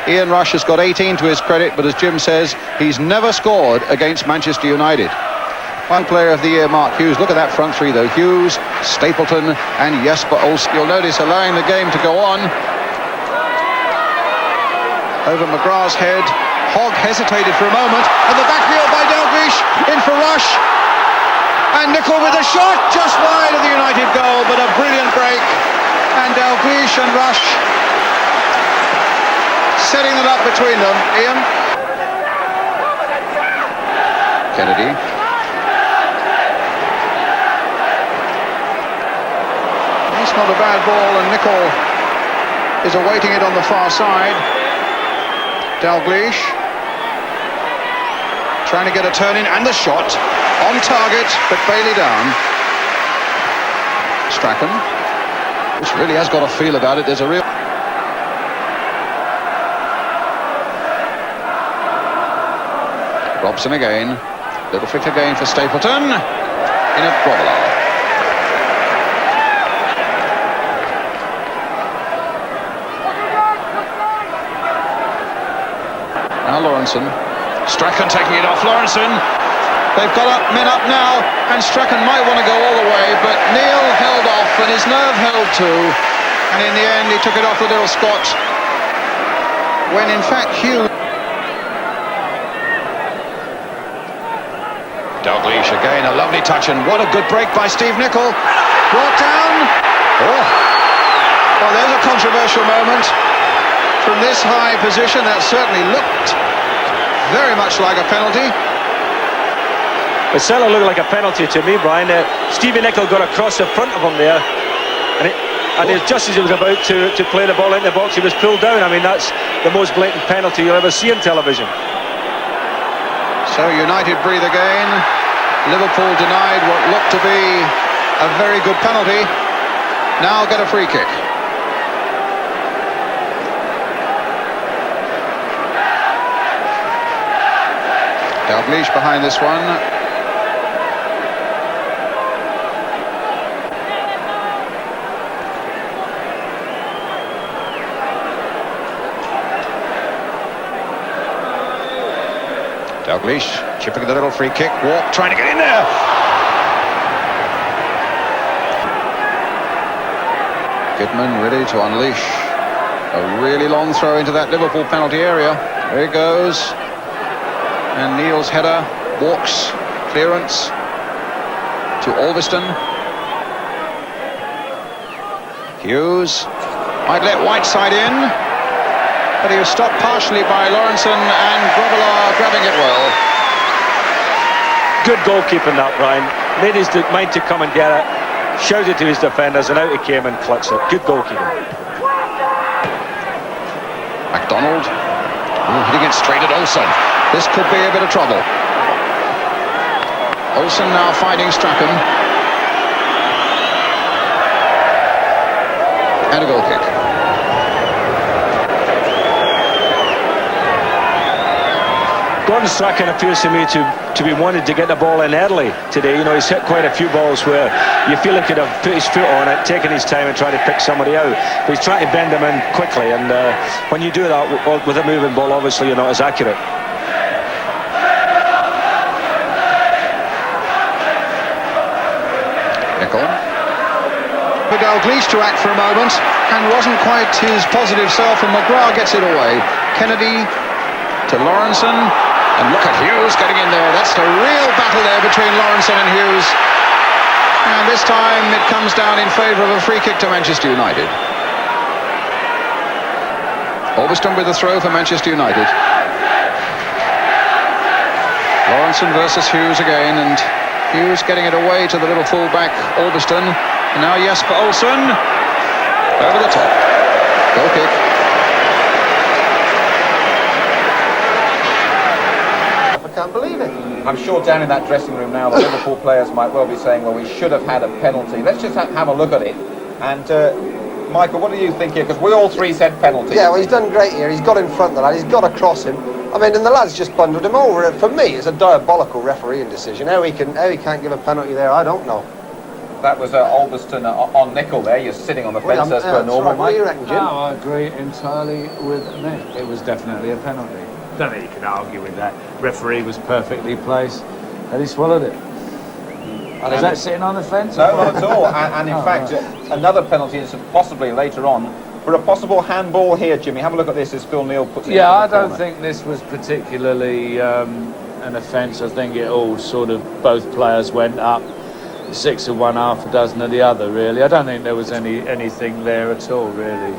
Ian Rush has got 18 to his credit, but as Jim says, he's never scored against Manchester United. One player of the year, Mark Hughes. Look at that front three, though. Hughes, Stapleton and Jesper Olsen. You'll notice allowing the game to go on. Over McGrath's head. Hogg hesitated for a moment. And the backfield by Dalglish. In for Rush. And Nicol with a shot. Just wide of the United goal, but a brilliant break. And Dalglish and Rush setting it up between them. Ian. Kennedy. It's not a bad ball, and Nicol is awaiting it on the far side. Dalglish trying to get a turn in, and the shot on target, but Bailey down. Strachan, which really has got a feel about it. There's a real... Robson again. Little flick again for Stapleton. In a Grobbelaar. Now Lawrenson. Strachan taking it off. Lawrenson. They've got men up now, and Strachan might want to go all the way, but Neil held off, and his nerve held too. And in the end, he took it off the little Scot. When in fact Hughes... Dalglish again, a lovely touch, and what a good break by Steve Nicol. Brought down. Oh, well, there's a controversial moment. From this high position, that certainly looked very much like a penalty. It certainly looked like a penalty to me, Brian. Stevie Nicol got across the front of him there, and just as he was about to play the ball into the box, he was pulled down. I mean, that's the most blatant penalty you'll ever see on television. So United breathe again. Liverpool denied what looked to be a very good penalty. Now get a free kick. Dalglish behind this one. Dalglish chipping the little free kick. Walk trying to get in there. Kidman ready to unleash a really long throw into that Liverpool penalty area. There he goes. And Neil's header walks, clearance to Alveston. Hughes might let Whiteside in, but he was stopped partially by Lawrenson, and Grobbelaar grabbing it well. Good goalkeeping that, Brian. Made his mind to come and get it, shouted to his defenders, and out he came and clutched it. Good goalkeeping. MacDonald hitting it straight at Olsen. This could be a bit of trouble. Olsen now fighting Strachan. And a goal kick. Gordon Strachan appears to me to be wanting to get the ball in early today. You know, he's hit quite a few balls where you feel he could have put his foot on it, taken his time and tried to pick somebody out. But he's trying to bend them in quickly, and when you do that with a moving ball, obviously you're not as accurate. Nicol. For Dalglish to act for a moment, and wasn't quite his positive self, and McGrath gets it away. Kennedy to Lawrenson. And look at Hughes getting in there. That's the real battle there between Lawrenson and Hughes. And this time it comes down in favour of a free kick to Manchester United. Alveston with the throw for Manchester United. Lawrenson versus Hughes again, and Hughes getting it away to the little full-back Alveston. And now Jesper Olsen over the top. Goal kick. Can't believe it. I'm sure down in that dressing room now the Liverpool players might well be saying, well, we should have had a penalty. Let's just have a look at it. And Michael, what do you think here? Because we all three said penalty. Yeah, well, he's done great here. He's got in front of the lad. He's got across him. I mean, and the lad's just bundled him over. For me, it's a diabolical refereeing decision. How he can't give a penalty there, I don't know. That was Alberston on nickel there. You're sitting on the fence as per normal, What do you Mike. reckon, Jim? No, I agree entirely with Nick. It was definitely a penalty. Don't think you can argue with that. Referee was perfectly placed, and he swallowed it. Is that sitting on the fence? No, not at all. And in fact, another penalty incident possibly later on for a possible handball here, Jimmy. Have a look at this as Phil Neal puts it into the I don't corner. think this was particularly an offence. I think it all sort of, both players went up, 6 of one, half a dozen of the other, really. I don't think there was anything there at all, really,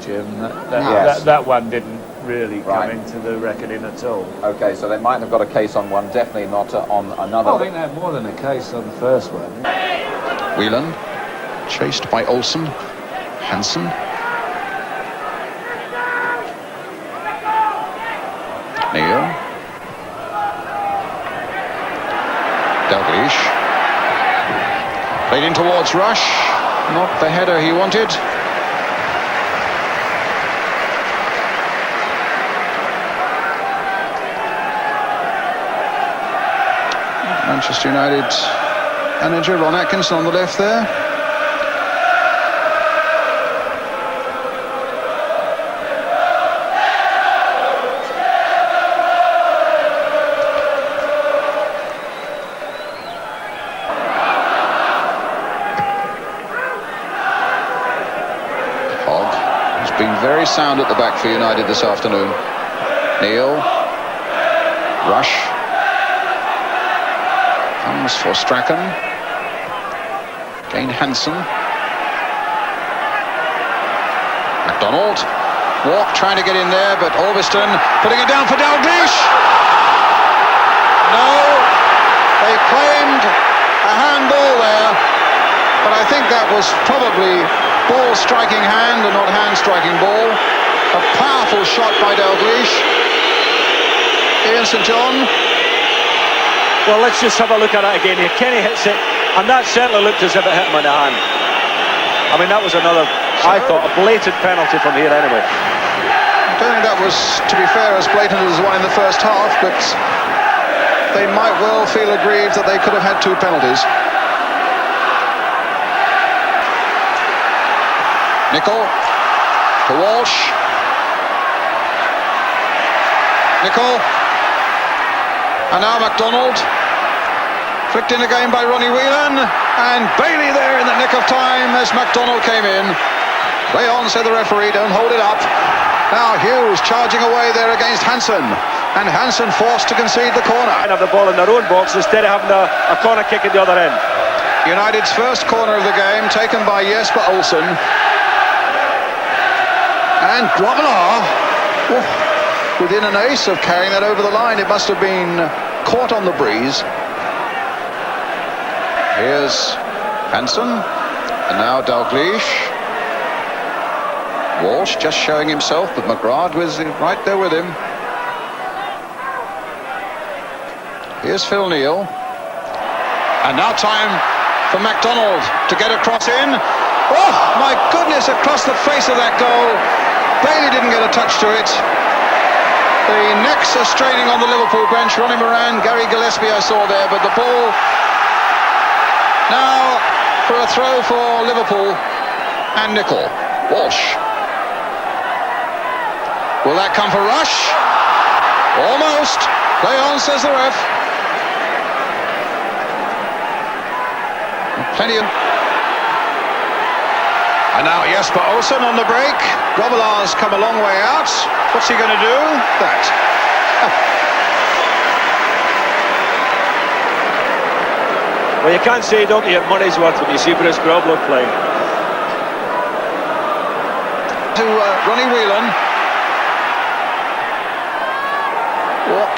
Jim. That one didn't really come into the reckoning at all. Okay, so they might have got a case on one, definitely not on another. I think they had more than a case on the first one. Whelan, chased by Olsen. Hansen. Neil. Dalglish. Played in towards Rush. Not the header he wanted. Manchester United manager Ron Atkinson on the left there. Hogg has been very sound at the back for United this afternoon. Neil. Rush. Comes for Strachan. Again Hansen. MacDonald. Walk trying to get in there, but Alberston putting it down for Dalglish. No, they claimed a handball there, but I think that was probably ball striking hand and not hand striking ball. A powerful shot by Dalglish. Ian St John. Well, let's just have a look at it again here. Kenny hits it, and that certainly looked as if it hit him in the hand. I mean, that was another, I thought, a blatant penalty from here anyway. I don't think that was, to be fair, as blatant as the one in the first half, but they might well feel aggrieved that they could have had two penalties. Nicol to Walsh. Nicol. And now MacDonald, flicked in again by Ronnie Whelan, and Bailey there in the nick of time as MacDonald came in. Play on, said the referee, don't hold it up. Now Hughes charging away there against Hansen, and Hansen forced to concede the corner. And have the ball in their own box instead of having a corner kick at the other end. United's first corner of the game taken by Jesper Olsen. And Grobbelaar, within an ace of carrying that over the line. It must have been caught on the breeze. Here's Hansen, and now Dalglish. Walsh just showing himself, but McGrath was right there with him. Here's Phil Neal. And now time for MacDonald to get a cross in. Oh, my goodness, across the face of that goal. Bailey didn't get a touch to it. The necks are straining on the Liverpool bench. Ronnie Moran, Gary Gillespie I saw there, but the ball now for a throw for Liverpool and Nicol. Walsh. Will that come for Rush? Almost. Play on, says the ref. Plenty of... And now Jesper Olsen on the break. Grobbelaar's come a long way out. What's he going to do? That. Well, you can't say you don't get money's worth when you see Bruce Grobbelaar playing. To Ronnie Whelan.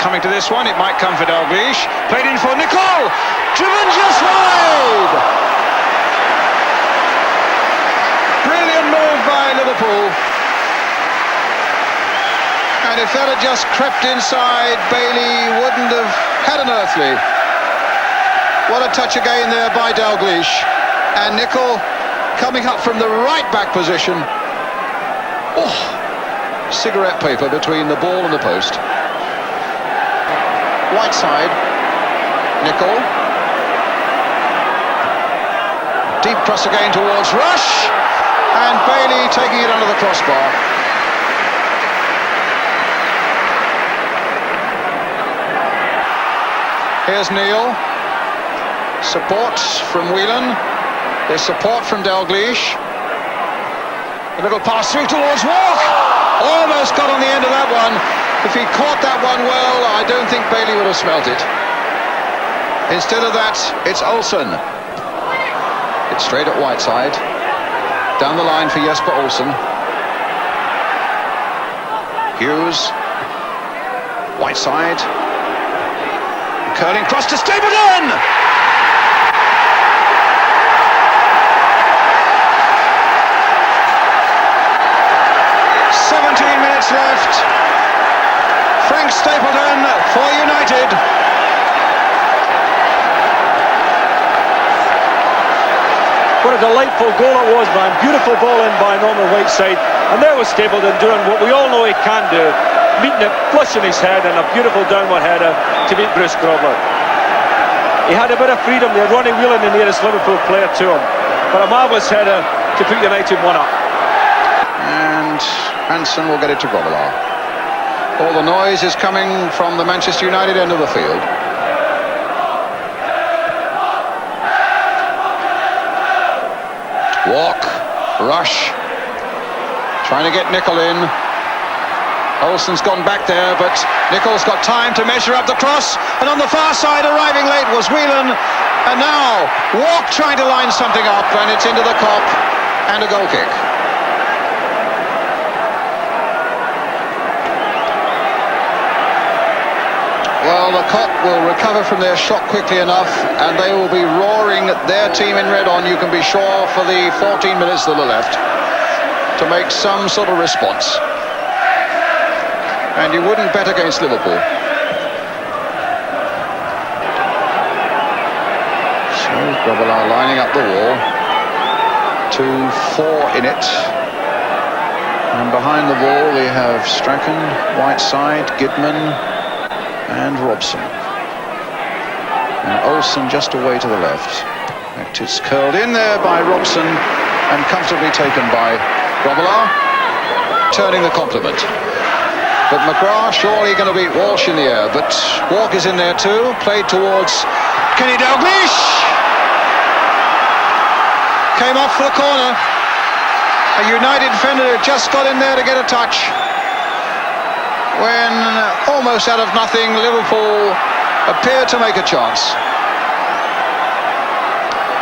Coming to this one, it might come for Dalglish. Played in for Nicol. Driven just wide. Brilliant move by Liverpool. And if that had just crept inside, Bailey wouldn't have had an earthly. What a touch again there by Dalglish. And Nicol coming up from the right back position. Oh, cigarette paper between the ball and the post. White side. Nicol. Deep cross again towards Rush, and Bailey taking it under the crossbar. Here's Neil. Support from Whelan. There's support from Dalglish. A little pass through towards Walk. Almost got on the end of that one. If he caught that one well, I don't think Bailey would have smelt it. Instead of that, it's Olsen. It's straight at Whiteside. Down the line for Jesper Olsen. Hughes. Whiteside. Curling cross to Stapleton! 17 minutes left. Frank Stapleton for United. What a delightful goal it was, man. Beautiful ball in by Norman Whiteside. And there was Stapleton doing what we all know he can do. Meeting it flush in his head and a beautiful downward header to beat Bruce Grobler. He had a bit of freedom there. Ronnie Whelan, the nearest Liverpool player to him. But a marvellous header to put United 1 up. And Hansen will get it to Grobbelaar. All the noise is coming from the Manchester United end of the field. Walk, Rush, trying to get Nicol in. Olsen's gone back there, but Nicol's got time to measure up the cross, and on the far side, arriving late, was Whelan. And now, Walk trying to line something up, and it's into the Kop, and a goal kick. Well, the Kop will recover from their shock quickly enough, and they will be roaring their team in red on, you can be sure, for the 14 minutes that are left, to make some sort of response. And you wouldn't bet against Liverpool. So, Grobbelaar lining up the wall. 2-4 in it. And behind the wall we have Strachan, Whiteside, Gidman, and Robson. And Olsen just away to the left. It's curled in there by Robson and comfortably taken by Grobbelaar, turning the compliment. But McGrath surely going to beat Walsh in the air, but Walk is in there too, played towards Kenny Dalglish. Came off for the corner. A United defender just got in there to get a touch. When almost out of nothing, Liverpool appeared to make a chance.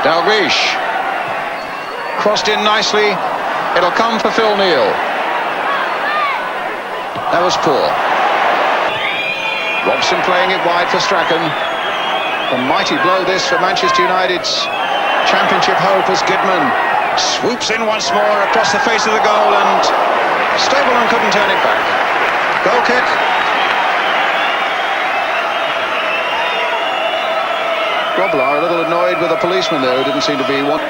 Dalglish crossed in nicely. It'll come for Phil Neal. That was poor. Robson playing it wide for Strachan. A mighty blow this for Manchester United's championship hope as Gidman swoops in once more across the face of the goal, and Stapleton couldn't turn it back. Goal kick. Grobbelaar a little annoyed with the policeman there who didn't seem to be one.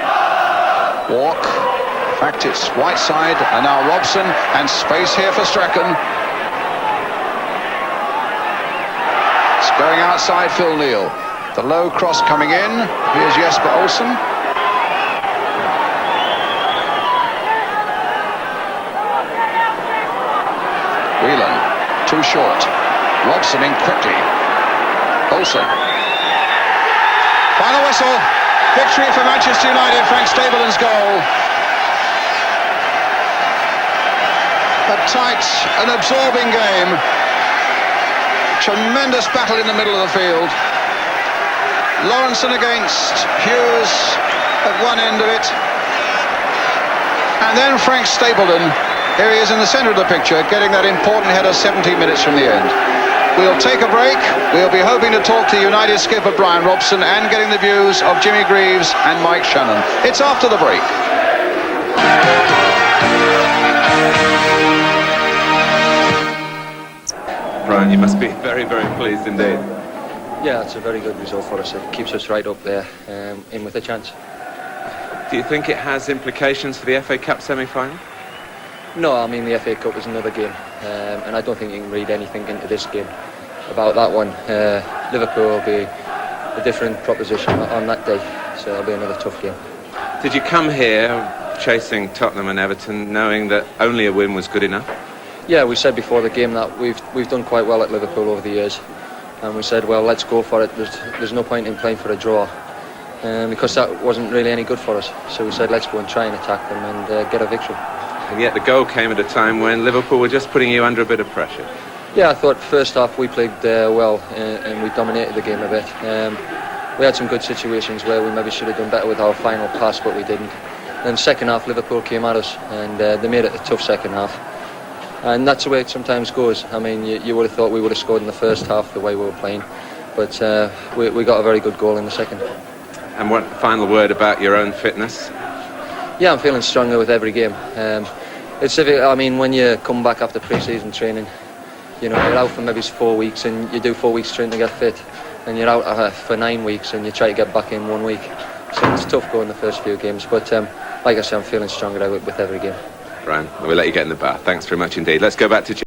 Walk. In fact, it's Whiteside and now Robson, and space here for Strachan. Going outside Phil Neal. The low cross coming in. Here's Jesper Olsen. Whelan, too short. Robson in quickly. Olsen. Final whistle. Victory for Manchester United. Frank Stapleton's goal. A tight and absorbing game. Tremendous battle in the middle of the field. Lawrenson against Hughes at one end of it. And then Frank Stapleton, here he is in the centre of the picture, getting that important header 17 minutes from the end. We'll take a break. We'll be hoping to talk to United skipper Brian Robson and getting the views of Jimmy Greaves and Mike Shannon. It's after the break. Brian, you must be very, very pleased indeed. Yeah, it's a very good result for us. It keeps us right up there, in with a chance. Do you think it has implications for the FA Cup semi-final? No, I mean the FA Cup is another game, and I don't think you can read anything into this game about that one. Liverpool will be a different proposition on that day, so it'll be another tough game. Did you come here chasing Tottenham and Everton knowing that only a win was good enough? Yeah, we said before the game that we've done quite well at Liverpool over the years, and we said, well, let's go for it. There's no point in playing for a draw, because that wasn't really any good for us. So we said, let's go and try and attack them and get a victory. And yet the goal came at a time when Liverpool were just putting you under a bit of pressure. Yeah, I thought first half we played well and we dominated the game a bit. We had some good situations where we maybe should have done better with our final pass, but we didn't. Then second half, Liverpool came at us and they made it a tough second half. And that's the way it sometimes goes. I mean, you would have thought we would have scored in the first half the way we were playing, but we got a very good goal in the second. And what final word about your own fitness? Yeah, I'm feeling stronger with every game. It's difficult. I mean, when you come back after pre-season training, you know, you're out for maybe 4 weeks and you do 4 weeks training to get fit, and you're out for 9 weeks and you try to get back in 1 week. So it's tough going the first few games, but like I said, I'm feeling stronger with every game. Brian, we'll let you get in the bath. Thanks very much indeed. Let's go back to